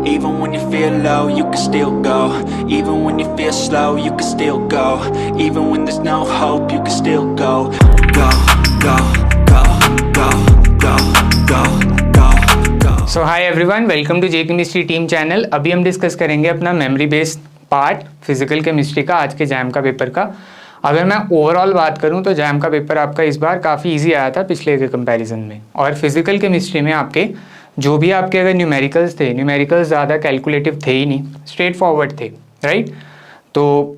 Even when you feel low, you can still go. Even when you feel slow, you can still go. Even when there's no hope, you can still go. Go, go, go, go, go, go, go, go. So hi everyone, welcome to J chemistry team channel. अभी हम discuss करेंगे अपना memory based part physical chemistry का, आज के jam का paper का। अगर मैं ओवरऑल बात करूं तो जैम का पेपर आपका इस बार काफ़ी इजी आया था पिछले के कंपैरिजन में। और फिजिकल केमिस्ट्री में आपके जो भी आपके अगर न्यूमेरिकल्स थे, न्यूमेरिकल्स ज़्यादा कैलकुलेटिव थे ही नहीं, स्ट्रेट फॉरवर्ड थे, राइट। तो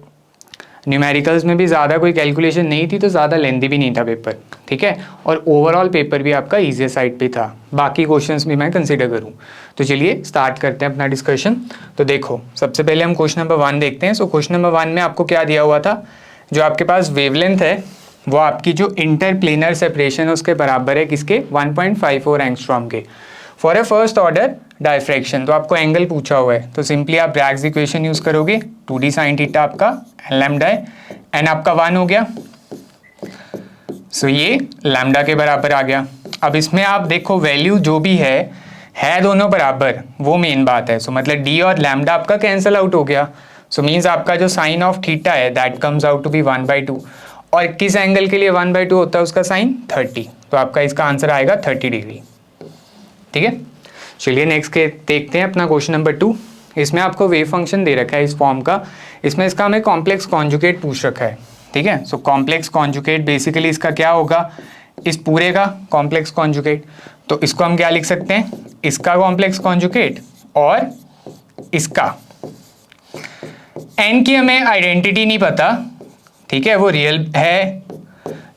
न्यूमेरिकल्स में भी ज़्यादा कोई कैलकुलेशन नहीं थी, तो ज़्यादा लेंथी भी नहीं था पेपर, ठीक है। और ओवरऑल पेपर भी आपका ईजी साइड पे था, बाकी क्वेश्चंस भी मैं कंसीडर करूँ तो। चलिए स्टार्ट करते हैं अपना डिस्कशन। तो देखो, सबसे पहले हम क्वेश्चन नंबर 1 देखते हैं। सो क्वेश्चन नंबर 1 में आपको क्या दिया हुआ था, जो आपके पास वेवलेंथ है वो आपकी जो इंटरप्लेनर सेपरेशन है उसके बराबर है, किसके, 1.54 एंगस्ट्रॉम के, for a first order diffraction. तो आपको एंगल पूछा हुआ है, तो सिंपली आप ब्रैग्स इक्वेशन यूज करोगे, 2d साइन थीटा आपका एन लैम्डा है, एन आपका 1 हो गया। सो ये लैम्डा के बराबर आ गया। अब इसमें आप देखो वैल्यू जो भी है दोनों बराबर, वो मेन बात है। सो मतलब d और लैम्डा आपका कैंसिल आउट हो गया। सो मीन्स आपका जो साइन ऑफ थीटा है that comes out to be 1/2। और किस एंगल के लिए 1/2 होता है उसका साइन, 30। तो आपका इसका आंसर आएगा 30 डिग्री, ठीक है। चलिए नेक्स्ट के देखते हैं अपना क्वेश्चन नंबर 2। इसमें आपको वेव फंक्शन दे रखा है इस फॉर्म का। इसमें इसका हमें कॉम्प्लेक्स कॉन्जुगेट पूछ रखा है, ठीक है। सो कॉम्प्लेक्स कॉन्जुगेट बेसिकली इसका क्या होगा, इस पूरे का कॉम्प्लेक्स कॉन्जुगेट। तो इसको हम क्या लिख सकते हैं, इसका कॉम्प्लेक्स कॉन्जुगेट और इसका। एन की हमें आइडेंटिटी नहीं पता, ठीक है, वो रियल है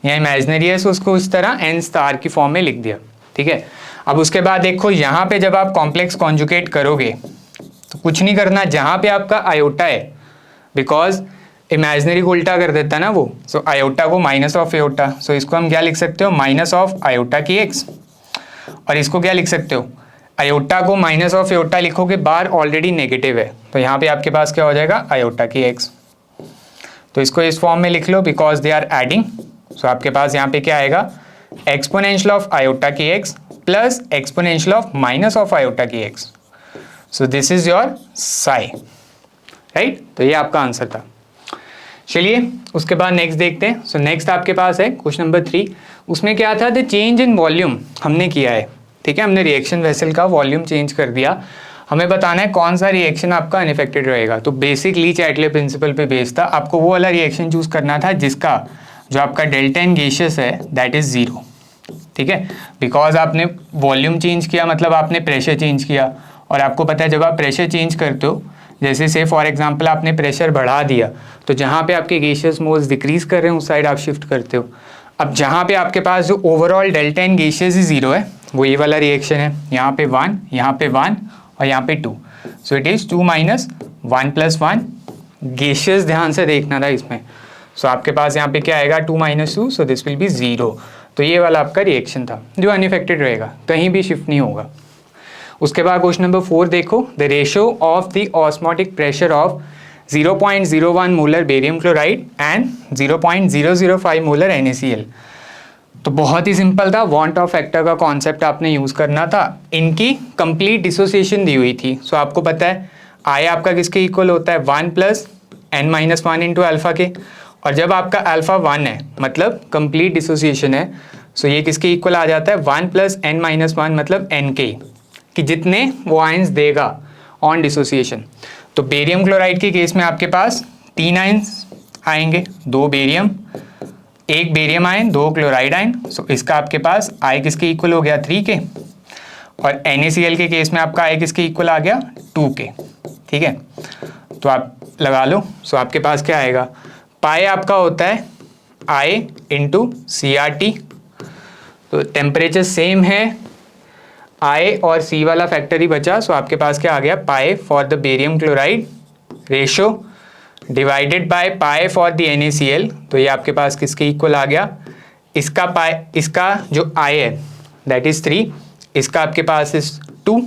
या इमेजिनरी है, सो उसको इस तरह एन स्टार की फॉर्म में लिख दिया, ठीक है। अब उसके बाद देखो यहाँ पे जब आप कॉम्प्लेक्स कॉन्जुगेट करोगे तो कुछ नहीं करना, जहाँ पे आपका आयोटा है, बिकॉज इमेजिनरी को उल्टा कर देता ना वो, सो आयोटा को माइनस ऑफ एयोटा। सो इसको हम क्या लिख सकते हो, माइनस ऑफ आयोटा की एक्स। और इसको क्या लिख सकते हो, आयोटा को माइनस ऑफ एयोटा लिखोगे, बार ऑलरेडी नेगेटिव है, तो यहाँ पे आपके पास क्या हो जाएगा, आयोटा की एक्स। तो इसको इस फॉर्म में लिख लो because they are adding. So आपके पास यहाँ पे क्या आएगा, एक्सपोनेंशियल ऑफ आयोटा की x plus exponential of minus of iota की x. So this is your psi, right. तो ये आपका आंसर था। चलिए उसके बाद नेक्स्ट देखते हैं। सो नेक्स्ट आपके पास है क्वेश्चन नंबर 3। उसमें क्या था, द चेंज इन वॉल्यूम हमने किया है, ठीक है। हमने रिएक्शन वेसल का वॉल्यूम चेंज कर दिया। हमें बताना है कौन सा रिएक्शन आपका अनइफेक्टेड रहेगा। तो बेसिकली चैटले प्रिंसिपल पे बेस्ड था, आपको वो वाला रिएक्शन चूज करना था जिसका जो आपका डेल्टा एन गैसियस है दैट इज 0, ठीक है। बिकॉज आपने वॉल्यूम चेंज किया मतलब आपने प्रेशर चेंज किया, और आपको पता है जब आप प्रेशर चेंज करते हो, जैसे से फॉर एग्जांपल आपने प्रेशर बढ़ा दिया, तो जहाँ पे आपके गैसियस मोल्स डिक्रीज कर रहे हैं उस साइड आप शिफ्ट करते हो। अब जहाँ पे आपके पास जो ओवरऑल डेल्टा एन गैसियस ही 0 है, वो ये वाला रिएक्शन है, यहाँ पे 1, यहाँ पे 1 और यहाँ पे 2। So it is 2 - 1 + 1। गैसियस ध्यान से देखना था इसमें। सो आपके पास यहाँ पे क्या आएगा, 2 - 2, सो दिस विल बी 0। तो ये वाला आपका रिएक्शन था जो अनइफेक्टेड रहेगा, कहीं भी शिफ्ट नहीं होगा। उसके बाद क्वेश्चन नंबर 4 देखो, the ratio of the osmotic pressure of 0.01 molar barium chloride and 0.005 molar NaCl। तो बहुत ही सिंपल था, वांट ऑफ फैक्टर का कॉन्सेप्ट आपने यूज़ करना था। इनकी कंप्लीट डिसोसिएशन दी हुई थी। सो आपको पता है आई आपका किसके इक्वल होता है, 1 + n-1 इंटू अल्फा के। और जब आपका अल्फा 1 है मतलब कंप्लीट डिसोसिएशन है, सो ये किसके इक्वल आ जाता है, 1 + n-1 मतलब n के, कि जितने वो आयंस देगा ऑन डिसोसिएशन। तो बेरियम क्लोराइड के केस में आपके पास 3 आयंस आएंगे, 2 barium, 1 barium ion, 2 chloride ion. So इसका आपके पास आई किसके इक्वल हो गया, 3 के। और NaCl के केस में आपका आई किसके इक्वल आ गया, 2 के, ठीक है। तो आप लगा लो। सो आपके पास क्या आएगा, पाई आपका होता है I इंटू CRT। तो टेम्परेचर सेम है, I और C वाला फैक्टर ही बचा। सो आपके पास क्या आ गया, pi for the barium chloride ratio divided by pi for the NaCl। तो ये आपके पास किसके इक्वल आ गया, इसका पाई, इसका जो I है दैट इज 3, इसका आपके पास इज 2।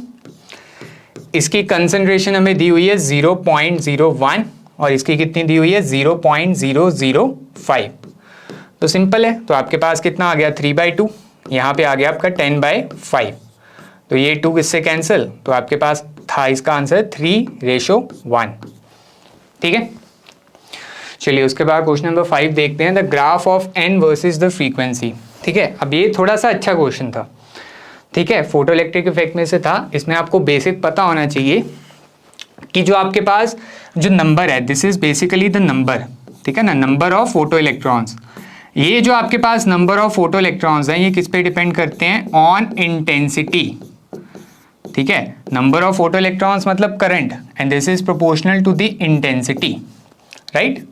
इसकी कंसंट्रेशन हमें दी हुई है 0.01 और इसकी कितनी दी हुई है, 0.005। तो सिंपल है। तो आपके पास कितना आ गया, 3/2। यहाँ पे आ गया आपका 10/5। तो ये 2 किससे कैंसिल, तो आपके पास था इसका आंसर 3:1। ठीक है, चलिए उसके बाद क्वेश्चन नंबर 5 देखते हैं, the graph of n versus the frequency. ठीक है, अब ये थोड़ा सा अच्छा क्वेश्चन था। ठीक है, फोटो इलेक्ट्रिक इफेक्ट में से था, इसमें आपको बेसिक पता होना चाहिए कि जो आपके पास जो नंबर है, this is basically the number, ठीक है ना, नंबर ऑफ फोटो इलेक्ट्रॉन्स। ये जो आपके पास नंबर ऑफ फोटो इलेक्ट्रॉन्स हैं, ये किस पे डिपेंड करते हैं, ऑन इंटेंसिटी। ठीक है, नंबर ऑफ फोटो इलेक्ट्रॉन्स मतलब current, and this is proportional to the intensity, right.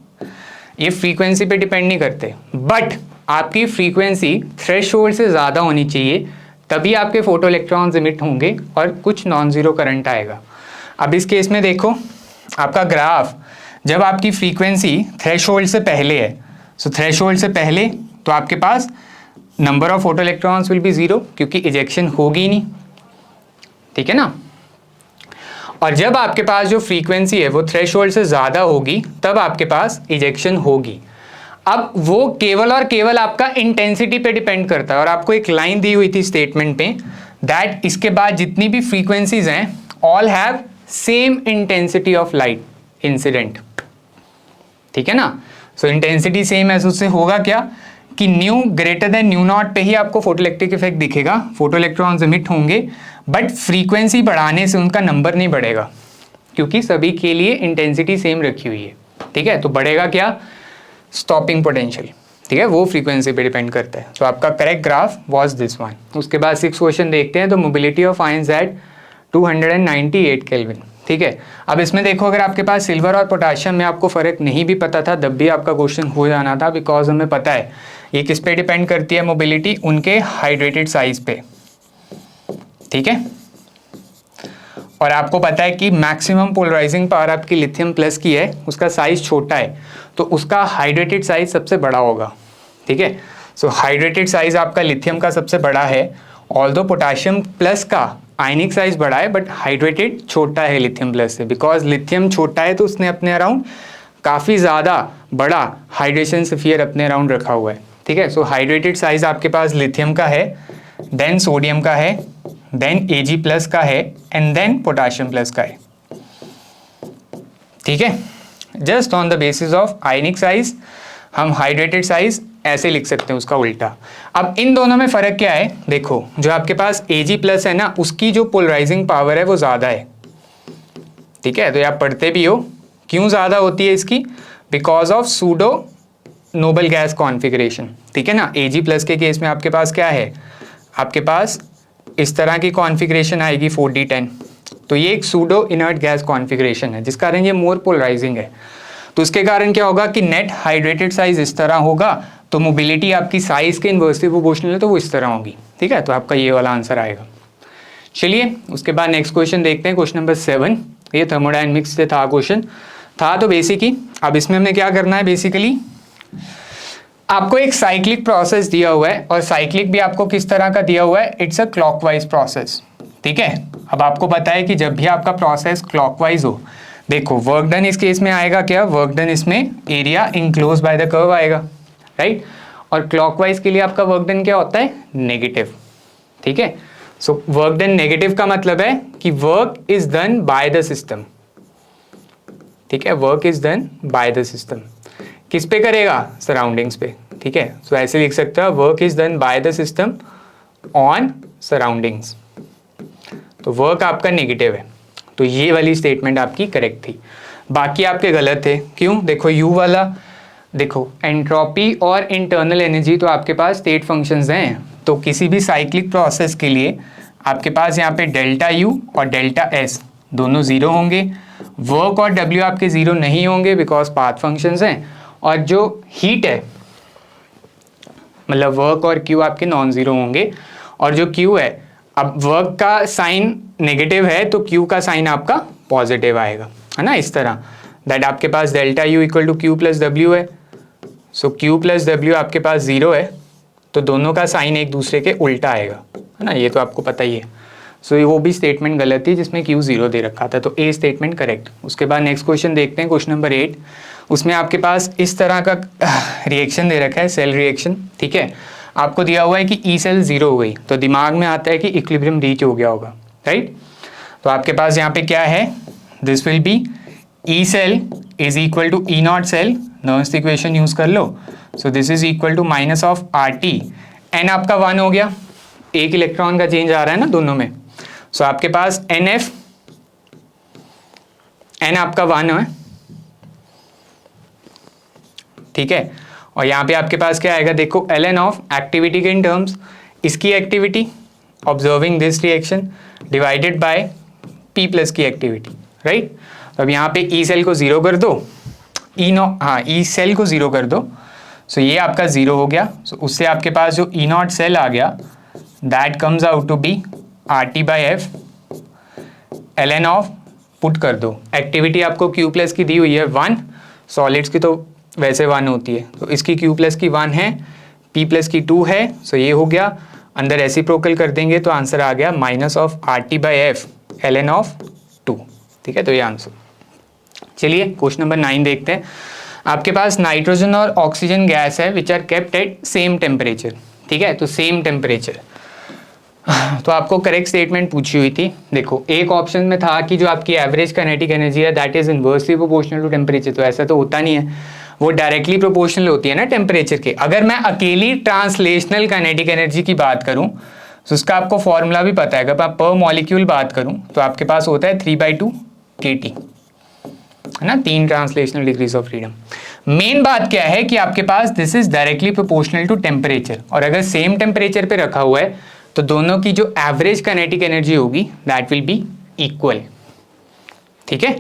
ये फ्रीक्वेंसी पे डिपेंड नहीं करते, बट आपकी फ्रीक्वेंसी थ्रेशोल्ड से ज़्यादा होनी चाहिए, तभी आपके फोटो इलेक्ट्रॉन्स इमिट होंगे और कुछ नॉन जीरो करंट आएगा। अब इस केस में देखो, आपका ग्राफ जब आपकी फ्रीक्वेंसी थ्रेशोल्ड से पहले है, सो थ्रेशोल्ड से पहले तो आपके पास number of photo electrons will be zero, क्योंकि इजेक्शन होगी नहीं, ठीक है ना। और जब आपके पास जो फ्रीक्वेंसी है वो थ्रेशोल्ड से ज़्यादा होगी, तब आपके पास इजेक्शन होगी। अब वो केवल और केवल आपका इंटेंसिटी पे डिपेंड करता है, और आपको एक लाइन दी हुई थी स्टेटमेंट पे, दैट इसके बाद जितनी भी फ्रीक्वेंसीज हैं all have same intensity of light incident, ठीक है ना। सो इंटेंसिटी सेम है, उससे होगा क्या कि new greater than new not पे ही आपको फोटो इलेक्ट्रिक इफेक्ट दिखेगा, फोटो इलेक्ट्रॉन्स इमिट होंगे, बट फ्रीक्वेंसी बढ़ाने से उनका नंबर नहीं बढ़ेगा, क्योंकि सभी के लिए इंटेंसिटी सेम रखी हुई है, ठीक है। तो बढ़ेगा क्या, स्टॉपिंग पोटेंशियल, ठीक है, वो फ्रीक्वेंसी पे डिपेंड करता है। तो आपका correct graph was this one. उसके बाद 6 क्वेश्चन देखते हैं, तो mobility of ions at 298 kelvin, ठीक है। अब इसमें देखो, अगर आपके पास सिल्वर और पोटाशियम में आपको फ़र्क नहीं भी पता था, तब भी आपका क्वेश्चन हो जाना था, बिकॉज हमें पता है ये किस पे डिपेंड करती है मोबिलिटी, उनके हाइड्रेटेड साइज पे, ठीक है। और आपको पता है कि मैक्सिमम पोलराइजिंग पावर आपकी लिथियम प्लस की है, उसका साइज छोटा है, तो उसका हाइड्रेटेड साइज सबसे बड़ा होगा, ठीक है। सो हाइड्रेटेड साइज आपका लिथियम का सबसे बड़ा है, ऑल्दो पोटाशियम प्लस का आयनिक साइज बड़ा है, बट हाइड्रेटेड छोटा है लिथियम प्लस से, बिकॉज लिथियम छोटा है तो उसने अपने अराउंड काफ़ी ज़्यादा बड़ा हाइड्रेशन स्फीयर अपने अराउंड रखा हुआ है, ठीक है। सो हाइड्रेटेड साइज आपके पास लिथियम का है, देन सोडियम का है, देन Ag प्लस का है, एंड देन पोटाशियम प्लस का है, ठीक है। Just on the basis of ionic size हम हाइड्रेटेड साइज ऐसे लिख सकते हैं, उसका उल्टा। अब इन दोनों में फ़र्क क्या है, देखो जो आपके पास Ag प्लस है ना, उसकी जो पोलराइजिंग पावर है वो ज़्यादा है, ठीक है। तो ये आप पढ़ते भी हो, क्यों ज़्यादा होती है इसकी, because of pseudo noble gas configuration, ठीक है ना। Ag प्लस के केस में आपके पास क्या है, आपके पास इस तरह की कॉन्फ़िगरेशन आएगी 4d10, तो ये एक सूडो इनर्ट गैस कॉन्फ़िगरेशन है, जिस कारण ये मोर पोलराइजिंग है। तो उसके कारण क्या होगा कि नेट हाइड्रेटेड साइज इस तरह होगा, तो मोबिलिटी आपकी साइज के इन्वर्सली प्रोपोर्शनल है, तो वो इस तरह होगी, ठीक है। तो आपका ये वाला आंसर आएगा। चलिए उसके बाद नेक्स्ट क्वेश्चन देखते हैं, क्वेश्चन नंबर 7। ये थर्मोडायनेमिक्स से था क्वेश्चन, था तो बेसिक ही। अब इसमें हमें क्या करना है, बेसिकली आपको एक साइक्लिक प्रोसेस दिया हुआ है, और साइक्लिक भी आपको किस तरह का दिया हुआ है, इट्स अ क्लॉकवाइज प्रोसेस, ठीक है। अब आपको पता है कि जब भी आपका प्रोसेस क्लॉकवाइज हो, देखो वर्क डन इस केस में आएगा क्या, वर्क डन इसमें area enclose by the curve आएगा, राइट। और क्लॉकवाइज के लिए आपका वर्क डन क्या होता है, नेगेटिव, ठीक है। सो वर्क डन नेगेटिव का मतलब है कि work is done by the system, ठीक है, work is done by the system. किस पे करेगा, सराउंडिंग्स पे, ठीक है। सो ऐसे लिख सकते हो, work is done by the system on surroundings, तो वर्क आपका नेगेटिव है, तो ये वाली स्टेटमेंट आपकी करेक्ट थी, बाकी आपके गलत थे। क्यों, देखो यू वाला, देखो एंट्रोपी और इंटरनल एनर्जी तो आपके पास स्टेट फंक्शंस हैं, तो किसी भी साइक्लिक प्रोसेस के लिए आपके पास यहाँ पे डेल्टा यू और डेल्टा एस दोनों ज़ीरो होंगे, वर्क और डब्ल्यू आपके ज़ीरो नहीं होंगे बिकॉज पाथ फंक्शंस हैं, और जो हीट है मतलब वर्क और क्यू आपके नॉन ज़ीरो होंगे, और जो क्यू है, अब वर्क का साइन नेगेटिव है तो क्यू का साइन आपका पॉजिटिव आएगा, है ना, इस तरह दैट आपके पास delta U equal to Q plus W है। सो क्यू प्लस डब्ल्यू आपके पास ज़ीरो है, तो दोनों का साइन एक दूसरे के उल्टा आएगा, है ना, ये तो आपको पता ही है। सो वो भी स्टेटमेंट गलत थी जिसमें क्यू ज़ीरो दे रखा था, तो ए स्टेटमेंट करेक्ट। उसके बाद नेक्स्ट क्वेश्चन देखते हैं, क्वेश्चन नंबर 8। उसमें आपके पास इस तरह का रिएक्शन दे रखा है, सेल रिएक्शन, ठीक है। आपको दिया हुआ है कि ई सेल ज़ीरो हो गई, तो दिमाग में आता है कि इक्विलिब्रियम रीच हो गया होगा, राइट। तो आपके पास यहाँ पे क्या है, this will be E cell is equal to E naught cell, Nernst's equation use कर लो। So this is equal to minus of R T, N आपका 1 हो गया, एक इलेक्ट्रॉन का चेंज आ रहा है ना दोनों में। सो आपके पास एन एफ, एन आपका 1 है, ठीक है। और यहाँ पे आपके पास क्या आएगा, देखो एल एन ऑफ एक्टिविटी के इन टर्म्स, इसकी activity observing this reaction divided by P plus की एक्टिविटी, राइट। तो अब यहाँ पे ई सेल को 0 कर दो, ई नॉट, हाँ ई सेल को 0 कर दो, सो ये आपका 0 हो गया। सो उससे आपके पास जो ई नॉट सेल आ गया that comes out to be R T by F, L N of put कर दो, एक्टिविटी आपको क्यू प्लस की दी हुई है 1, सॉलिड्स की तो वैसे 1 होती है, तो इसकी क्यू प्लस की 1 है, पी प्लस की 2 है, सो ये हो गया, अंदर रेसिप्रोकल कर देंगे तो आंसर आ गया minus of R T by F L N of 2, ठीक है। तो ये आंसर। चलिए क्वेश्चन नंबर 9 देखते हैं। आपके पास नाइट्रोजन और ऑक्सीजन गैस है which are kept at same temperature, ठीक है। तो सेम टेम्परेचर, तो आपको करेक्ट स्टेटमेंट पूछी हुई थी। देखो एक ऑप्शन में था कि जो आपकी एवरेज काइनेटिक एनर्जी है that is inversely proportional to temperature, तो ऐसा तो होता नहीं है, वो डायरेक्टली प्रोपोर्शनल होती है ना टेम्परेचर के। अगर मैं अकेली ट्रांसलेशनल काइनेटिक एनर्जी की बात करूं तो उसका आपको फॉर्मूला भी पता है। अगर मैं पर मॉलिक्यूल बात करूं तो आपके पास होता है 3/2 kT, है ना, 3 translational degrees of freedom. Main बात क्या है कि आपके पास this is directly proportional to temperature, और अगर सेम टेम्परेचर पे रखा हुआ है तो दोनों की जो एवरेज काइनेटिक एनर्जी होगी दैट विल बी इक्वल, ठीक है।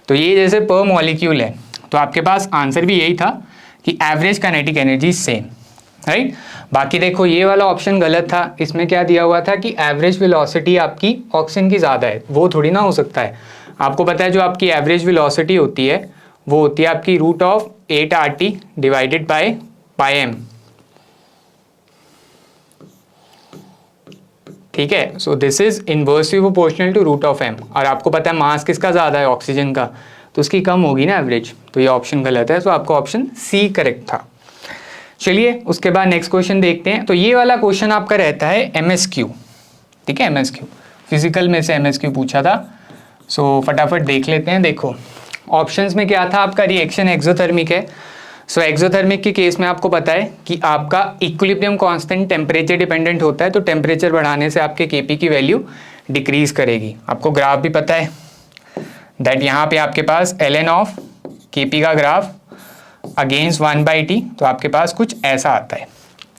तो ये जैसे पर मॉलिक्यूल है तो आपके पास आंसर भी यही था कि average kinetic energy same, right. बाकी देखो ये वाला ऑप्शन गलत था, इसमें क्या दिया हुआ था कि एवरेज वेलोसिटी आपकी ऑक्सीजन की ज़्यादा है, वो थोड़ी ना हो सकता है। आपको पता है जो आपकी एवरेज वेलोसिटी होती है वो होती है आपकी √8RT डिवाइडेड बाय πm, ठीक है। So this is inversely proportional to √m, और आपको पता है मास किसका ज़्यादा है, ऑक्सीजन का, तो उसकी कम होगी ना एवरेज, तो ये ऑप्शन गलत है। तो आपका ऑप्शन सी करेक्ट था। चलिए उसके बाद नेक्स्ट क्वेश्चन देखते हैं। तो ये वाला क्वेश्चन आपका रहता है MSQ, ठीक है, MSQ फिजिकल में से MSQ पूछा था। सो फटाफट देख लेते हैं। देखो ऑप्शंस में क्या था, आपका रिएक्शन एक्सोथर्मिक है। सो एक्सोथर्मिक के केस में आपको पता है कि आपका इक्विलिब्रियम कांस्टेंट टेम्परेचर डिपेंडेंट होता है, तो टेम्परेचर बढ़ाने से आपके Kp की वैल्यू डिक्रीज करेगी। आपको ग्राफ भी पता है दैट यहाँ पे आपके पास ln ऑफ Kp का ग्राफ अगेंस्ट 1/t, तो आपके पास कुछ ऐसा आता है,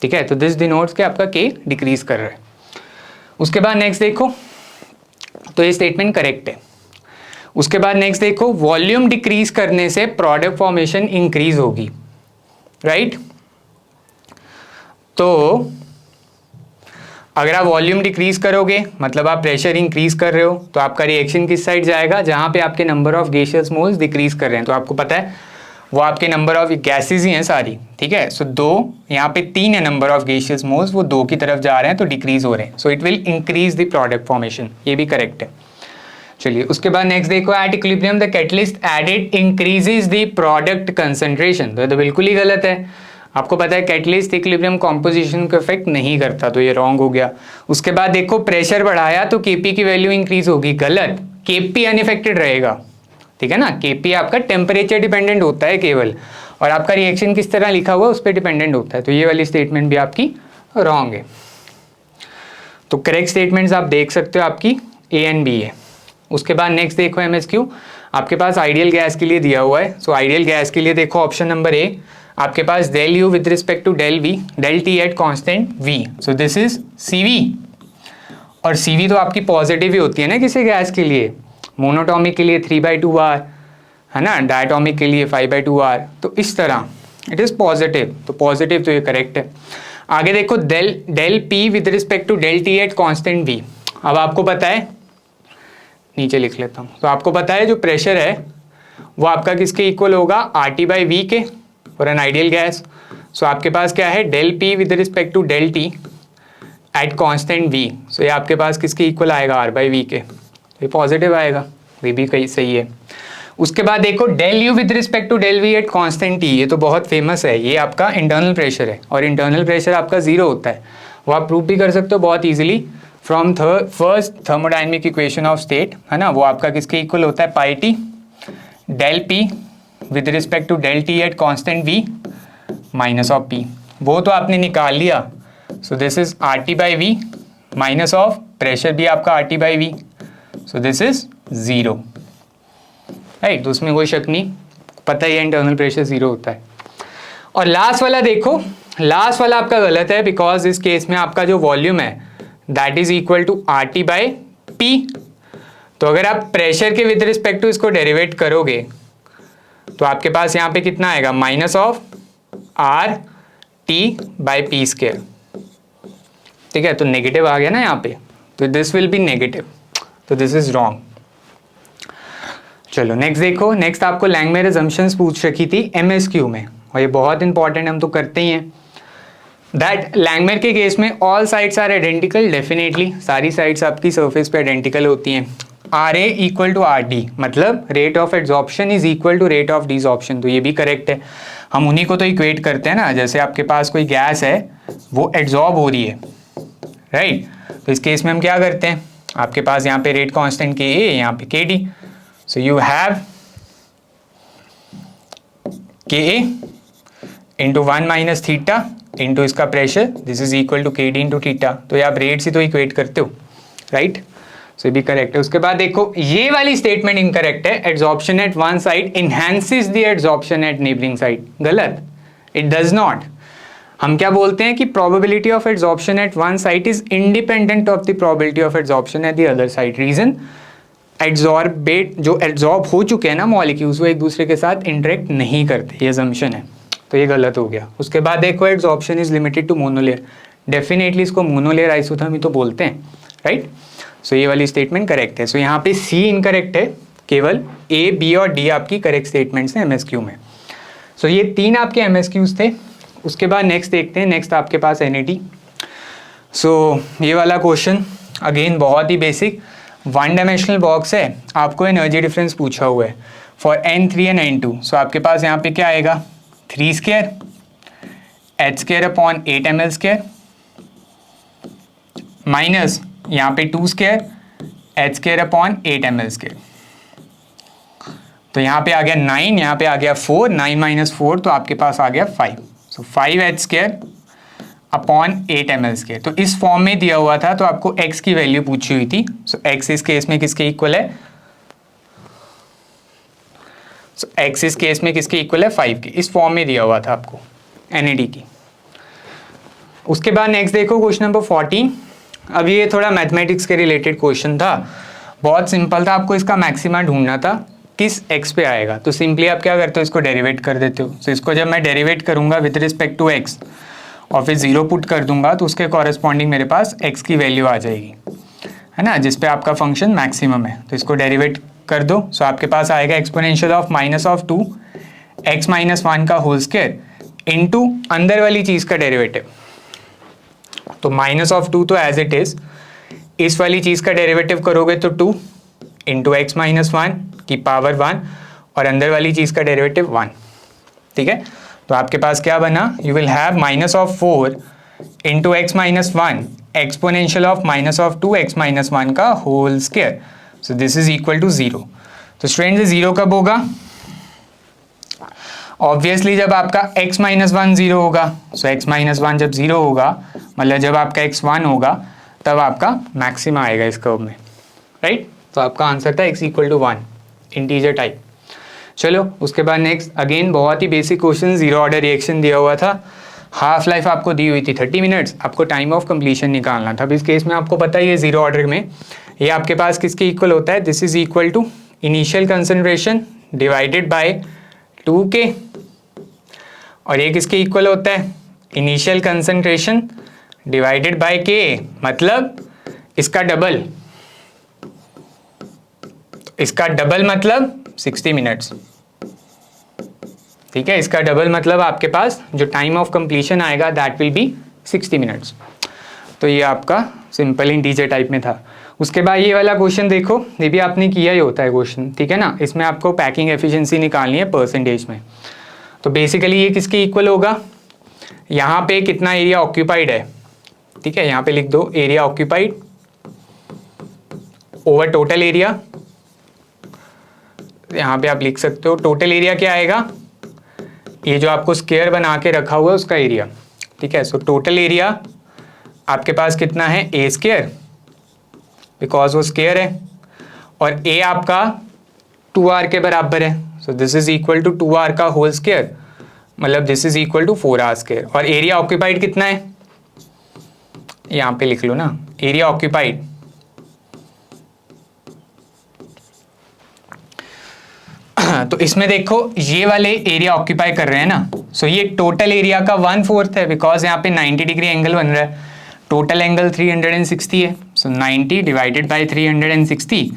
ठीक है। तो दिस डिनोट्स के आपका K डिक्रीज कर रहा है। उसके बाद नेक्स्ट देखो, तो ये स्टेटमेंट करेक्ट है। उसके बाद नेक्स्ट देखो, वॉल्यूम डिक्रीज करने से प्रोडक्ट फॉर्मेशन इंक्रीज होगी, राइट। तो अगर आप वॉल्यूम डिक्रीज करोगे मतलब आप प्रेशर इंक्रीज कर रहे हो, तो आपका रिएक्शन किस साइड जाएगा, जहां पे आपके number of gaseous moles decrease कर रहे हैं। तो आपको पता है वो आपके नंबर ऑफ गैसेज ही हैं सारी, ठीक है। सो 2 यहाँ पे 3 है नंबर ऑफ गैसियस मोल्स, वो 2 की तरफ जा रहे हैं तो डिक्रीज हो रहे हैं। So it will increase the product formation, ये भी करेक्ट है। चलिए उसके बाद नेक्स्ट देखो, at equilibrium the catalyst added increases the product concentration, तो बिल्कुल ही गलत है। आपको पता है कैटलिस्ट इक्विलिब्रियम कॉम्पोजिशन को इफेक्ट नहीं करता, तो ये रॉन्ग हो गया। उसके बाद देखो प्रेशर बढ़ाया तो Kp की वैल्यू इंक्रीज होगी, गलत। Kp अनइफेक्टेड रहेगा, ठीक है ना। Kp आपका टेम्परेचर डिपेंडेंट होता है केवल, और आपका रिएक्शन किस तरह लिखा हुआ है उस पर डिपेंडेंट होता है। तो ये वाली स्टेटमेंट भी आपकी रॉन्ग है। तो करेक्ट स्टेटमेंट्स आप देख सकते हो आपकी A एंड B है। उसके बाद नेक्स्ट देखो MSQ, आपके पास आइडियल गैस के लिए दिया हुआ है। सो आइडियल गैस के लिए देखो ऑप्शन नंबर A, आपके पास del U with respect to del V, del T at constant V, so this is CV, और CV तो आपकी पॉजिटिव ही होती है ना किसी गैस के लिए। मोनोटॉमिक के लिए 3/2R है ना, डायटोमिक के लिए 5/2R, तो इस तरह इट इज पॉजिटिव, तो पॉजिटिव तो ये करेक्ट है। आगे देखो del P with respect to del T at constant V। अब आपको पता है, नीचे लिख लेता हूँ, तो आपको पता है जो प्रेशर है वो आपका किसके इक्वल होगा, RT/V के, और एन आइडियल गैस। सो आपके पास क्या है, del P with respect to del T at constant V, so ये आपके पास किसके इक्वल आएगा, R/V के, तो ये पॉजिटिव आएगा, ये भी कहीं सही है। उसके बाद देखो del U with respect to del V at constant T, ये तो बहुत फेमस है, ये आपका इंटरनल प्रेशर है, और इंटरनल प्रेशर आपका 0 होता है, वो आप प्रूव भी कर सकते हो बहुत easily. From first thermodynamic equation of state, है ना, वो आपका किसके इक्वल होता है, pi T del P with respect to del T at constant V minus of P, वो तो आपने निकाल लिया। So this is R T by V minus of pressure भी आपका R T by V, so this is zero, right. तो उसमें कोई शक नहीं, पता ही है इंटरनल प्रेशर जीरो होता है। और लास्ट वाला देखो, लास्ट वाला आपका गलत है, बिकॉज इस केस में आपका जो वॉल्यूम है that is equal to R T by P. तो अगर आप प्रेशर के विद रिस्पेक्ट टू इसको डेरिवेट करोगे तो आपके पास यहाँ पे कितना आएगा, minus of R T by P square, ठीक है। तो नेगेटिव आ गया ना यहाँ पे, तो दिस विल बी नेगेटिव, तो दिस इज रॉन्ग। चलो नेक्स्ट देखो, नेक्स्ट आपको लैंगमेयर असम्पशंस पूछ रखी थी एमएसक्यू में, और ये बहुत इंपॉर्टेंट, हम तो करते ही हैं। दैट लैंगमेयर के केस में all sides are identical, definitely सारी साइड्स आपकी सरफेस पे आइडेंटिकल होती हैं। R A equal to R D, मतलब rate of adsorption is equal to rate of desorption, तो ये भी करेक्ट है। हम उन्हीं को तो इक्वेट करते हैं ना, जैसे आपके पास कोई गैस है वो एड्सॉर्ब हो रही है, राइट। तो इस केस में हम क्या करते हैं, आपके पास यहाँ पे रेट कांस्टेंट के ए, यहाँ पे के D, so you have K A into 1 minus theta into इसका pressure, this is equal to K D into theta. तो ये आप रेट से तो इक्वेट करते हो, राइट। सो ये भी करेक्ट है। उसके बाद देखो ये वाली स्टेटमेंट इनकरेक्ट है, adsorption at one site enhances the adsorption at neighbouring site, गलत, इट डज नॉट। हम क्या बोलते हैं कि probability of adsorption at one site is independent of the probability of adsorption at the other site. Reason, adsorbate जो adsorb हो चुके हैं ना मॉलिक्यूल्स, वो एक दूसरे के साथ इंटरेक्ट नहीं करते, ये असम्पशन है, तो ये गलत हो गया। उसके बाद देखो adsorption is limited to monolayer, definitely इसको मोनोलेयर आइसोथर्मी तो बोलते हैं, राइट। सो ये वाली स्टेटमेंट करेक्ट है। सो यहाँ पे सी इनकरेक्ट है, केवल ए बी और डी आपकी करेक्ट स्टेटमेंट्स हैं एमएसक्यू में। सो ये तीन आपके एमएसक्यूज थे। उसके बाद नेक्स्ट देखते हैं, नेक्स्ट आपके पास एनएटी। सो ये वाला क्वेश्चन अगेन बहुत ही बेसिक, वन डायमेंशनल बॉक्स है, आपको एनर्जी डिफरेंस पूछा हुआ है फॉर N3 एंड N2। सो आपके पास यहाँ पे क्या आएगा, 3 square h square upon 8 ml square minus यहाँ पे 2 square h square upon 8 ml square. तो यहाँ पे आ गया 9, यहाँ पे आ गया 4, 9 माइनस 4 तो आपके पास आ गया 5। सो 5h square upon 8 ml square. तो इस फॉर्म में दिया हुआ था, तो आपको x की वैल्यू पूछी हुई थी। सो x इस केस में किसके इक्वल है, सो x इस केस में किसके इक्वल है, 5 के। इस फॉर्म में दिया हुआ था आपको NAD की। उसके बाद नेक्स्ट देखो क्वेश्चन नंबर 14। अब ये थोड़ा मैथमेटिक्स के रिलेटेड क्वेश्चन था, बहुत सिंपल था, आपको इसका मैक्सिमा ढूंढना था किस x पे आएगा। तो सिंपली आप क्या करते हो, इसको डेरिवेट कर देते हो। सो इसको जब मैं डेरिवेट करूंगा विद रिस्पेक्ट टू x और फिर 0 पुट कर दूंगा, तो उसके कॉरेस्पॉन्डिंग मेरे पास x की वैल्यू आ जाएगी, है ना, जिस पे आपका फंक्शन मैक्सिमम है। तो इसको डेरिवेट कर दो। सो आपके पास आएगा एक्सपोनेंशियल ऑफ -2 x माइनस 1 का होल स्क्वायर इंटू अंदर वाली चीज़ का डेरिवेटिव। तो -2 तो एज इट इज, इस वाली चीज़ का डेरिवेटिव करोगे तो 2 इंटू एक्स माइनस 1 की पावर 1 और अंदर वाली चीज़ का डेरिवेटिव 1, ठीक है। तो आपके पास क्या बना, you will have -4 into X minus 1 exponential of -2 x minus 1 का whole square. So this is equal to 0। तो स्टूडेंट 0 कब होगा, ऑब्वियसली जब आपका x माइनस 1 0 होगा। सो x माइनस 1 जब 0 होगा, मतलब जब आपका x 1 होगा, तब आपका मैक्सिमा आएगा इस कर्व में, राइट। तो आपका आंसर था x equal to 1, integer type. चलो उसके बाद नेक्स्ट अगेन बहुत ही basic question, zero order reaction दिया हुआ था, हाफ लाइफ आपको दी हुई थी 30 मिनट्स, आपको टाइम ऑफ कंप्लीशन निकालना था। अब इस केस में आपको पता ही है जीरो ऑर्डर में ये आपके पास किसके इक्वल होता है, this is equal to initial concentration divided by 2K, और ये किसके इक्वल होता है, initial concentration divided by K, मतलब इसका डबल, इसका डबल मतलब 60 मिनट्स, ठीक है। इसका डबल मतलब आपके पास जो टाइम ऑफ कंप्लीशन आएगा दैट विल बी 60 मिनट्स। तो ये आपका सिंपल इंटीजर टाइप में था। उसके बाद ये वाला क्वेश्चन देखो, ये भी आपने किया ही होता है क्वेश्चन, ठीक है ना। इसमें आपको पैकिंग एफिशिएंसी निकालनी है परसेंटेज में। तो बेसिकली ये किसके इक्वल होगा, यहाँ पे कितना एरिया ऑक्यूपाइड है, ठीक है, यहाँ पे लिख दो area occupied over total area, यहाँ पे आप लिख सकते हो टोटल एरिया क्या आएगा, ये जो आपको स्क्वायर बना के रखा हुआ है उसका एरिया, ठीक है। सो टोटल एरिया आपके पास कितना है, ए स्क्वायर, बिकॉज वो स्क्वायर है, और ए आपका 2r के बराबर है। So this is equal to 2r का होल स्क्वायर, मतलब this is equal to 4r square. और एरिया ऑक्यूपाइड कितना है, यहाँ पे लिख लो ना, एरिया ऑक्यूपाइड तो इसमें देखो ये वाले एरिया ऑक्यूपाई कर रहे हैं ना, सो ये टोटल एरिया का 1/4 है, बिकॉज यहाँ पे 90 डिग्री एंगल बन रहा है, टोटल एंगल 360 है। So 90 divided by 360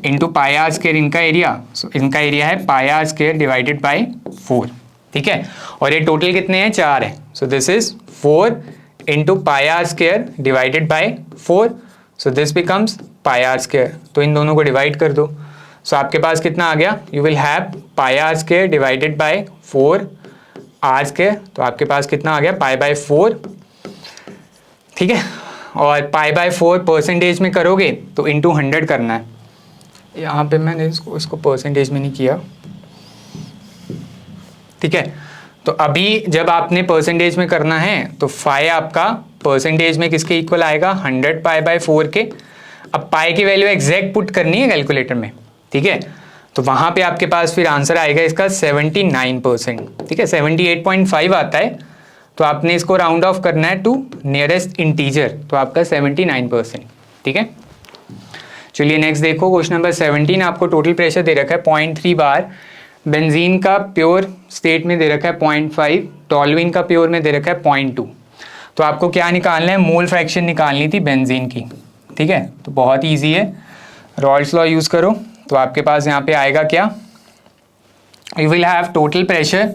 into pi R square इनका एरिया, सो इनका एरिया है pi R square divided by 4, ठीक है। और ये टोटल कितने हैं, 4 है। So this is 4 into pi R square divided by 4, so this becomes pi R square. तो इन दोनों को डिवाइड कर दो, सो आपके पास कितना आ गया, you will have pi R square divided by 4 R square, तो आपके पास कितना आ गया, पाई बाई 4, ठीक है। और पाई बाई 4 परसेंटेज में करोगे तो इंटू 100 करना है, यहाँ पे मैंने इसको परसेंटेज में नहीं किया, ठीक है। तो अभी जब आपने परसेंटेज में करना है तो फाई आपका परसेंटेज में किसके इक्वल आएगा, 100 पाई बाई 4 के। अब पाई की वैल्यू एग्जैक्ट पुट करनी है कैलकुलेटर में, ठीक है। तो वहां पे आपके पास फिर आंसर आएगा इसका 79%, ठीक है। 78.5 आता है, तो आपने इसको राउंड ऑफ करना है टू नियरेस्ट इंटीजर, तो आपका 79%, ठीक है। चलिए नेक्स्ट देखो, क्वेश्चन नंबर 17, आपको टोटल प्रेशर दे रखा है 0.3 बार, बेंजीन का प्योर स्टेट में दे रखा है 0.5, टॉलुइन का प्योर में दे रखा है 0.2। तो आपको क्या निकालना है, मोल फ्रैक्शन निकालनी थी बेंजीन की, ठीक है। तो बहुत ईजी है, रॉल्स लॉ यूज करो, तो आपके पास यहाँ पे आएगा क्या, you will have total pressure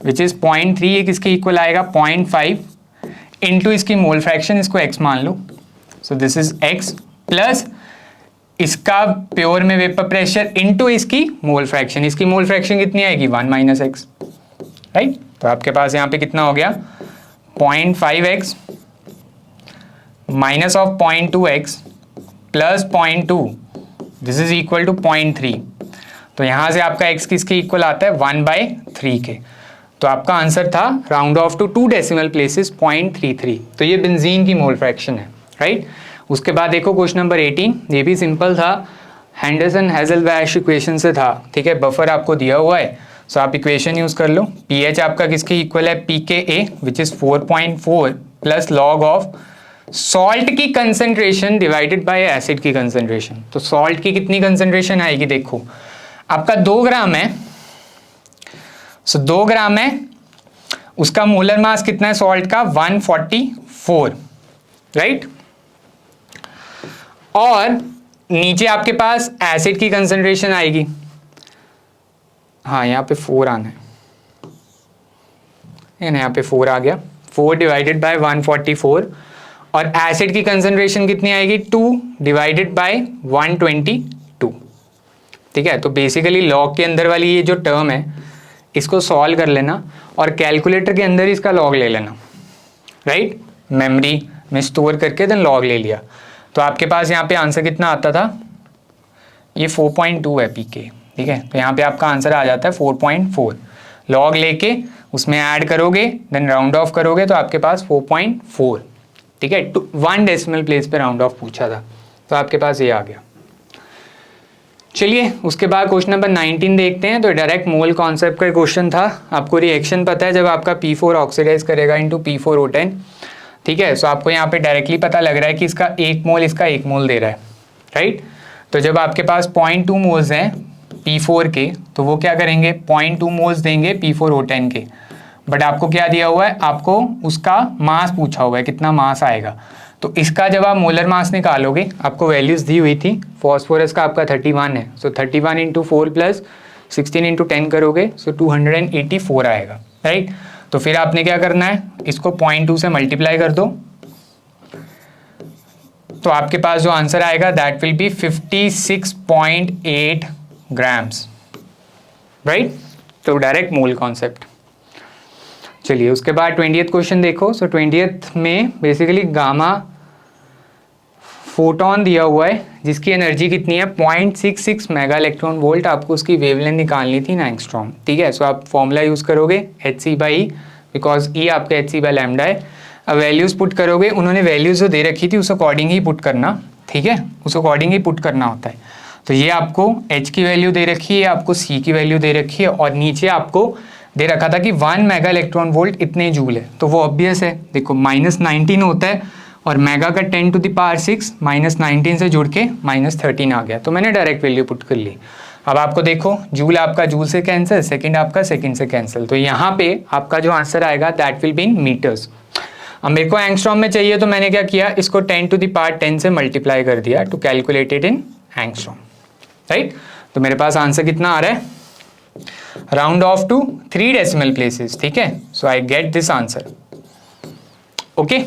which is 0.3, ये किसके इक्वल आएगा, 0.5 इंटू इसकी मोल फ्रैक्शन, इसको x मान लो, so this is x plus इसका प्योर में वेपर प्रेशर इंटू इसकी मोल फ्रैक्शन, इसकी मोल फ्रैक्शन कितनी आएगी, 1 माइनस एक्स, राइट। तो आपके पास यहाँ पे कितना हो गया, 0.5x minus of 0.2x plus 0.2, this is equal to 0.3। तो यहां से आपका x किसके इक्वल आता है, 1/3 के। तो आपका आंसर था round off to 2 decimal places 0.33। तो ये बेंजीन की मोल फ्रैक्शन है, राइट। उसके बाद देखो क्वेश्चन नंबर 18, ये भी सिंपल था, हैंडरसन हेजलवैश इक्वेशन से था, ठीक है। बफर आपको दिया हुआ है, सो आप इक्वेशन यूज कर लो। pH आपका किसके इक्वल है, pKa which is 4.4 plus log of salt की कंसेंट्रेशन डिवाइडेड बाय एसिड की कंसेंट्रेशन। तो सॉल्ट की कितनी कंसेंट्रेशन आएगी, देखो आपका 2 ग्राम है, सो 2 ग्राम है, उसका मोलर मास कितना है सॉल्ट का, 144, राइट। और नीचे आपके पास एसिड की कंसेंट्रेशन आएगी, हाँ यहाँ पे 4 आना है, यहाँ पे 4 आ गया, 4 डिवाइडेड बाय 144, और एसिड की कंसेंट्रेशन कितनी आएगी, 2 डिवाइडेड बाय 122, ठीक है। तो बेसिकली लॉग के अंदर वाली ये जो टर्म है इसको सॉल्व कर लेना, और कैलकुलेटर के अंदर इसका लॉग ले लेना, राइट। मेमोरी में स्टोर करके देन लॉग ले लिया, तो आपके पास यहाँ पे आंसर कितना आता था, ये 4.2 है pK, ठीक है। तो यहाँ पे आपका आंसर आ जाता है 4.4, लॉग लेके उसमें ऐड करोगे देन राउंड ऑफ करोगे तो आपके पास 4.4, ठीक है। 1 डेसिमल प्लेस पे राउंड ऑफ पूछा था, तो आपके पास ये आ गया। चलिए उसके बाद क्वेश्चन नंबर 19 देखते हैं। तो डायरेक्ट मोल कॉन्सेप्ट का क्वेश्चन था, आपको रिएक्शन पता है जब आपका P4 ऑक्सीडाइज करेगा इनटू P4O10, ठीक है। सो आपको यहाँ पे डायरेक्टली पता लग रहा है कि इसका 1 मोल इसका 1 मोल दे रहा है, राइट। तो जब आपके पास 0.2 मोल्स हैं P4 के, तो वो क्या करेंगे, 0.2 मोल्स देंगे P4O10 के, बट आपको क्या दिया हुआ है, आपको उसका मास पूछा हुआ है, कितना मास आएगा। तो इसका जब आप मोलर मास निकालोगे, आपको वैल्यूज दी हुई थी, फॉस्फोरस का आपका 31 है, सो 31 इंटू 4 प्लस 16 इंटू 10 करोगे, सो 284 आएगा, राइट। तो फिर आपने क्या करना है, इसको 0.2 से मल्टीप्लाई कर दो, तो आपके पास जो आंसर आएगा that will B 56.8 grams, right. तो डायरेक्ट मोल कॉन्सेप्ट। चलिए उसके बाद 20th क्वेश्चन देखो। सो 20th में बेसिकली गामा फोटोन दिया हुआ है जिसकी एनर्जी कितनी है 0.66 मेगा इलेक्ट्रॉन वोल्ट, आपको उसकी वेवलेंथ निकालनी थी 9 एंगस्ट्रॉम। ठीक है, सो आप फॉर्मूला यूज़ करोगे hc/e, बिकॉज ई आपका hc/λ है। अब वैल्यूज़ पुट करोगे, उन्होंने वैल्यूज़ जो दे रखी थी उस अकॉर्डिंग ही पुट करना, ठीक है, उस अकॉर्डिंग ही पुट करना होता है। तो ये आपको h की वैल्यू दे रखी है, आपको c की वैल्यू दे रखी है, और नीचे आपको दे रखा था कि 1 मेगा इलेक्ट्रॉन वोल्ट इतने जूल है, तो वो ऑब्वियस है, देखो -19 होता है और मेगा का 10⁻⁶ -19 से जुड़ के -13 आ गया, तो मैंने डायरेक्ट वैल्यू पुट कर ली। अब आपको देखो जूल आपका जूल से कैंसिल, सेकंड आपका सेकंड से कैंसिल, तो यहाँ पे आपका जो आंसर आएगा that will be in metres. अब मेरे को एंगस्ट्रॉम में चाहिए, तो मैंने क्या किया, इसको 10⁻10 से मल्टीप्लाई कर दिया to calculate it in angstrom, right. तो मेरे पास आंसर कितना आ रहा है, round off to 3 decimal places, ठीक है, so I get this answer. Okay,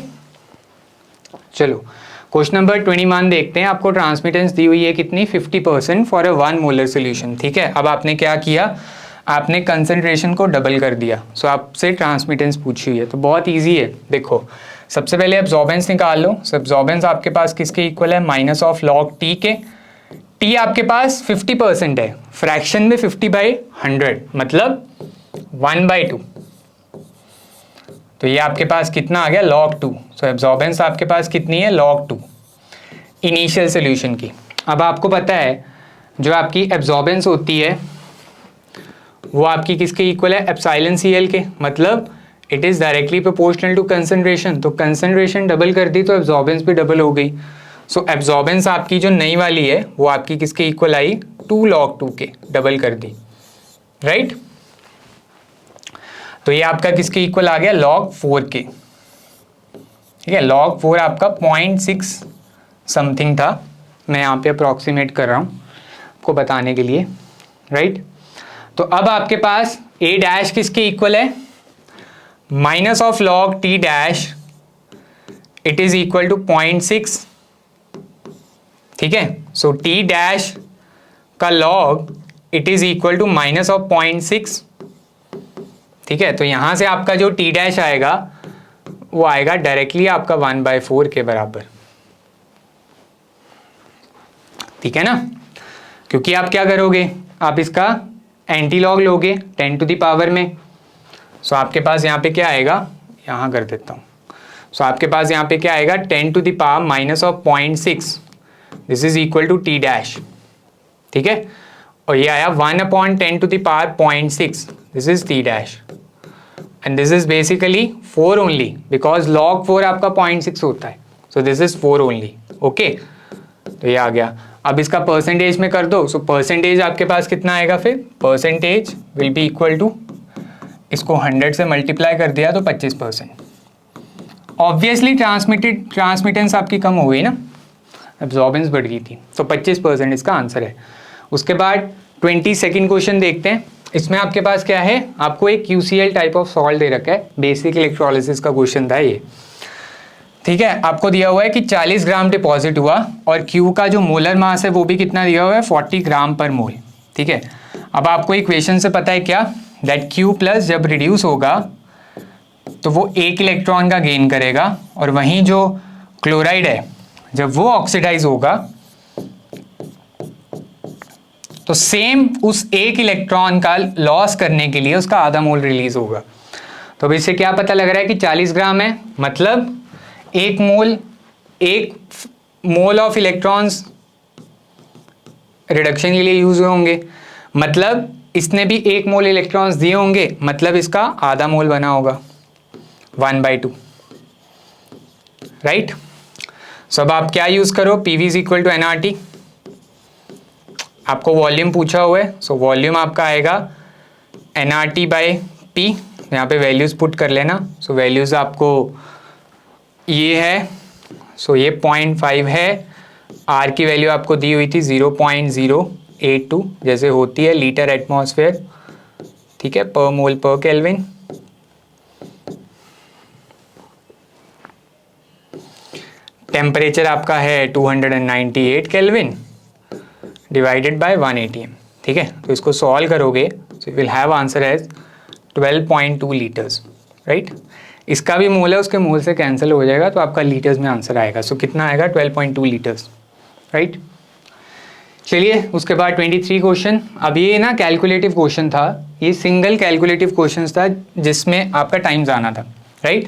चलो क्वेश्चन नंबर 21 देखते हैं। आपको ट्रांसमिटेंस दी हुई है कितनी, 50% फॉर अ 1 मोलर सोल्यूशन, ठीक है। अब आपने क्या किया, आपने कंसंट्रेशन को डबल कर दिया, सो आपसे ट्रांसमिटेंस पूछी हुई है, तो बहुत इजी है। देखो सबसे पहले एब्जॉर्बेंस निकाल लो। सो एब्जॉर्बेंस आपके पास किसके इक्वल है, -log t के। t आपके पास 50% है, फ्रैक्शन में 50/100 मतलब 1/2, तो ये आपके पास कितना आ गया log 2। सो एब्जॉर्बेंस आपके पास कितनी है log 2 इनिशियल सोल्यूशन की। अब आपको पता है जो आपकी एब्जॉर्बेंस होती है वो आपकी किसके इक्वल है, एप्सिलॉन CL के, मतलब it is directly proportional to concentration. तो कंसंट्रेशन डबल कर दी तो एब्जॉर्बेंस भी डबल हो गई। सो एब्जॉर्बेंस आपकी जो नई वाली है वो आपकी किसके इक्वल आई, 2 log 2 के, डबल कर दी, राइट। तो ये आपका किसके इक्वल आ गया, log 4 के, ठीक है। log 4 आपका 0.6 समथिंग था, मैं यहाँ पे अप्रॉक्सीमेट कर रहा हूँ आपको बताने के लिए, राइट। तो अब आपके पास a डैश किसके इक्वल है, -log t dash, it is equal to 0.6, ठीक है। सो t डैश का log it is equal to -0.6, ठीक है। तो यहां से आपका जो t डैश आएगा वो आएगा डायरेक्टली आपका 1/4 के बराबर, ठीक है ना। क्योंकि आप क्या करोगे, आप इसका एंटी लॉग लोगे 10 टू द पावर में। सो आपके पास यहाँ पे क्या आएगा, यहाँ कर देता हूँ। सो आपके पास यहाँ पे क्या आएगा, 10 to the power -0.6, this is equal to t dash, ठीक है। और ये आया 1/10 to the power 0.6, this is t dash, and this is basically 4 only, because log 4 आपका 0.6 होता है, so this is 4 only, okay. तो ये आ गया। अब इसका परसेंटेज में कर दो, सो परसेंटेज आपके पास कितना आएगा, फिर percentage will be equal to, इसको 100 से मल्टीप्लाई कर दिया तो 25%। ऑब्वियसली ट्रांसमिटेंस आपकी कम हो गई ना, एब्जॉर्बेंस बढ़ गई थी, तो 25% इसका आंसर है। उसके बाद 22nd क्वेश्चन देखते हैं। इसमें आपके पास क्या है, आपको एक QCl टाइप ऑफ सॉल्ट दे रखा है, बेसिक इलेक्ट्रोलिसिस का क्वेश्चन था ये, ठीक है। आपको दिया हुआ है कि 40 ग्राम डिपॉजिट हुआ और Q का जो मोलर मास है वो भी कितना दिया हुआ है, 40 ग्राम पर मोल, ठीक है। अब आपको इक्वेशन से पता है क्या, दैट Q+ जब रिड्यूस होगा तो वो 1 इलेक्ट्रॉन का गेन करेगा, और वहीं जो क्लोराइड है जब वो ऑक्सीडाइज होगा तो सेम उस 1 इलेक्ट्रॉन का लॉस करने के लिए उसका आधा मोल रिलीज होगा। तो अब इससे क्या पता लग रहा है कि 40 ग्राम है, मतलब 1 मोल ऑफ इलेक्ट्रॉन्स रिडक्शन के लिए यूज हुए होंगे, मतलब इसने भी 1 मोल इलेक्ट्रॉन्स दिए होंगे, मतलब इसका आधा मोल बना होगा 1/2, राइट। सो अब आप क्या यूज करो, PV is equal to nRT। आपको वॉल्यूम पूछा हुआ है, सो वॉल्यूम आपका आएगा nRT/P, यहाँ पे वैल्यूज पुट कर लेना। सो वैल्यूज आपको ये है, सो ये 0.5 है, R की वैल्यू आपको दी हुई थी 0.082 जैसे होती है लीटर एटमॉस्फेयर, ठीक है, पर मोल पर केल्विन। टेम्परेचर आपका है 298 केल्विन डिवाइडेड बाय 1 atm, ठीक है। तो इसको सॉल्व करोगे, so will have answer as 12.2 litres, right. इसका भी मोल है, उसके मोल से कैंसिल हो जाएगा, तो आपका लीटर्स में आंसर आएगा। सो कितना आएगा 12.2 लीटर्स, राइट। चलिए उसके बाद 23 क्वेश्चन। अब ये ना कैलकुलेटिव क्वेश्चन था, ये सिंगल कैलकुलेटिव क्वेश्चन था जिसमें आपका टाइम जाना था, राइट।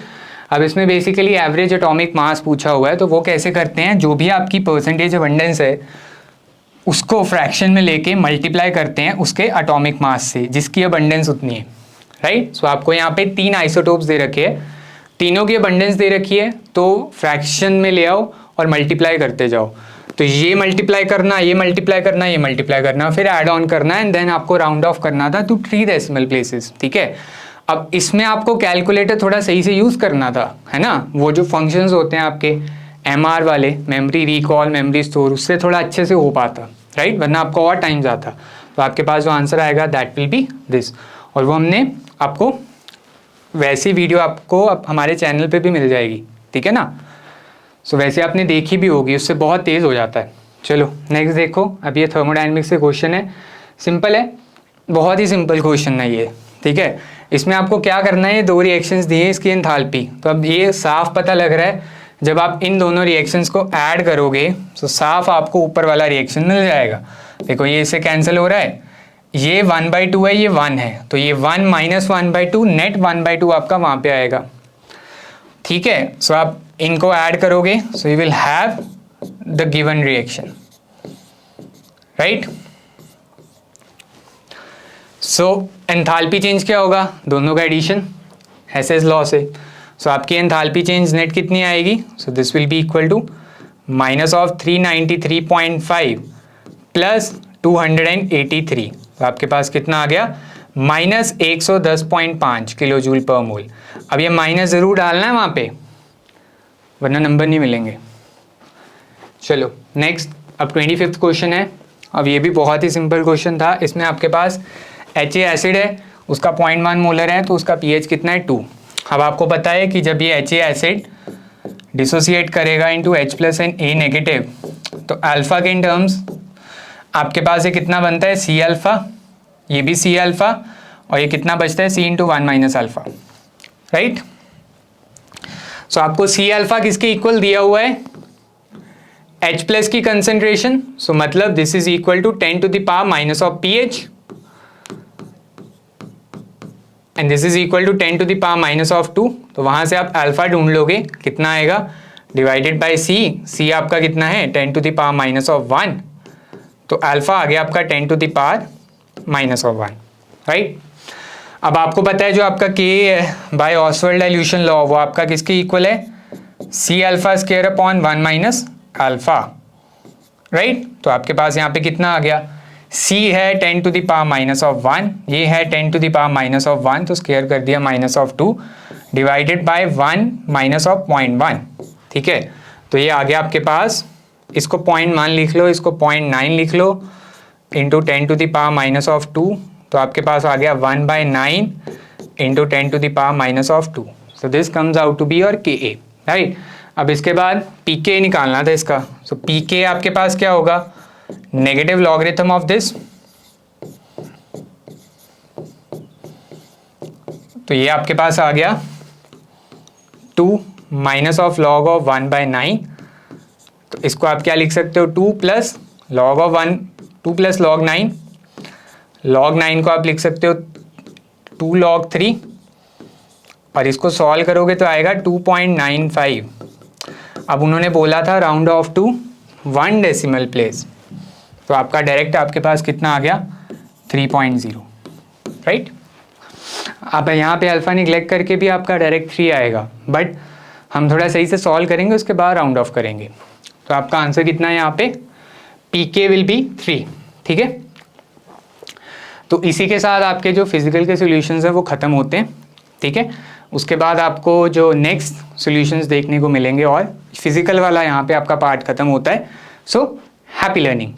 अब इसमें बेसिकली एवरेज एटॉमिक मास पूछा हुआ है, तो वो कैसे करते हैं, जो भी आपकी परसेंटेज अबंडेंस है उसको फ्रैक्शन में लेके मल्टीप्लाई करते हैं उसके एटॉमिक मास से, जिसकी अबंडेंस उतनी है, राइट। सो आपको यहाँ पे 3 आइसोटोप्स दे रखे हैं, तीनों की अबंडेंस दे रखी है, तो फ्रैक्शन में ले आओ और मल्टीप्लाई करते जाओ। तो ये मल्टीप्लाई करना, ये मल्टीप्लाई करना, ये मल्टीप्लाई करना, फिर ऐड ऑन करना एंड देन आपको राउंड ऑफ करना था टू 3 डेसिमल प्लेसेस, ठीक है। अब इसमें आपको कैलकुलेटर थोड़ा सही से यूज़ करना था, है ना। वो जो फंक्शंस होते हैं आपके MR वाले, मेमोरी रिकॉल, मेमोरी स्टोर, उससे थोड़ा अच्छे से हो पाता, राइट, वरना आपको और टाइम जाता। तो आपके पास जो आंसर आएगा दैट विल बी दिस। और वो हमने आपको वैसी वीडियो आपको अब हमारे चैनल पे भी मिल जाएगी, ठीक है ना। सो वैसे आपने देखी भी होगी, उससे बहुत तेज़ हो जाता है। चलो नेक्स्ट देखो, अब ये थर्मोडायनेमिक्स से क्वेश्चन है, सिंपल है, बहुत ही सिंपल क्वेश्चन है ये, ठीक है। इसमें आपको क्या करना है, 2 रिएक्शंस दिए इसकी एंथैल्पी, तो अब ये साफ पता लग रहा है जब आप इन दोनों रिएक्शंस को ऐड करोगे तो साफ आपको ऊपर वाला रिएक्शन मिल जाएगा। देखो ये इससे कैंसिल हो रहा है, ये 1/2 है, ये 1 है, तो ये 1 माइनस 1/2 नेट 1/2 आपका वहाँ पे आएगा, ठीक है। सो आप इनको ऐड करोगे, so you will have the given reaction, right. So enthalpy change क्या होगा, दोनों का एडिशन, हेसेस लॉ से। सो आपकी एंथैल्पी चेंज नेट कितनी आएगी, so this will be equal to minus of 393.5 plus 283, तो आपके पास कितना आ गया, माइनस 110.5 किलो जूल पर मोल। अब ये माइनस ज़रूर डालना है वहाँ पे, वरना नंबर नहीं मिलेंगे। चलो नेक्स्ट, अब 25th क्वेश्चन है। अब ये भी बहुत ही सिंपल क्वेश्चन था, इसमें आपके पास HA एसिड है, उसका 0.1 मोलर है, तो उसका pH कितना है 2। अब आपको पता है कि जब ये HA एसिड डिसोसिएट करेगा into H+ and A negative, तो अल्फा के इन टर्म्स आपके पास ये कितना बनता है, C अल्फा, ये भी C अल्फा, और ये कितना बचता है, C × 1 माइनस अल्फा, राइट। सो आपको C अल्फा किसके इक्वल दिया हुआ है, H+ की कंसेंट्रेशन, सो मतलब this is equal to 10 to the power minus of pH and this is equal to 10 to the power minus of 2। तो वहां से आप अल्फा ढूंढ लोगे, कितना आएगा, डिवाइडेड बाय C आपका कितना है 10 to the power minus of 1, तो अल्फा आ गया आपका 10 to the power minus of 1, right. अब आपको पता है जो आपका K है बाय ऑसवर्ल्ड डाइल्यूशन लॉ, वो आपका किसके इक्वल है, C alpha square upon 1 minus alpha, right. तो आपके पास यहाँ पे कितना आ गया, C है 10 to the power minus of 1, ये है 10 to the power minus of 1, तो स्क्वायर कर दिया minus of 2 divided by 1 minus of 0.1, ठीक है। तो ये आ गया आपके पास, इसको 0.1 लिख लो, इसको 0.9 लिख लो, into 10 to the power minus of 2, तो आपके पास आ गया 1/9 into 10 to the power minus of 2। So this comes out to be your Ka, right. अब इसके बाद Pk निकालना था इसका, सो Pk आपके पास क्या होगा, नेगेटिव लॉगरिथम ऑफ दिस, तो ये आपके पास आ गया 2 माइनस ऑफ लॉग ऑफ 1/9, तो इसको आप क्या लिख सकते हो, 2 plus log of 1, 2 plus log 9, log 9 को आप लिख सकते हो 2 log 3, और इसको सॉल्व करोगे तो आएगा 2.95। अब उन्होंने बोला था round off to 1 decimal place, तो आपका डायरेक्ट आपके पास कितना आ गया 3.0, राइट। आप यहाँ पे अल्फा निगलेक्ट करके भी आपका डायरेक्ट 3 आएगा, बट हम थोड़ा सही से सॉल्व करेंगे, उसके बाद राउंड ऑफ करेंगे। तो आपका आंसर कितना है यहाँ पे, Pk विल बी 3, ठीक है। तो इसी के साथ आपके जो फिजिकल के सॉल्यूशंस हैं वो ख़त्म होते हैं, ठीक है। उसके बाद आपको जो नेक्स्ट सॉल्यूशंस देखने को मिलेंगे और फिजिकल वाला यहाँ पे आपका पार्ट ख़त्म होता है। So happy learning.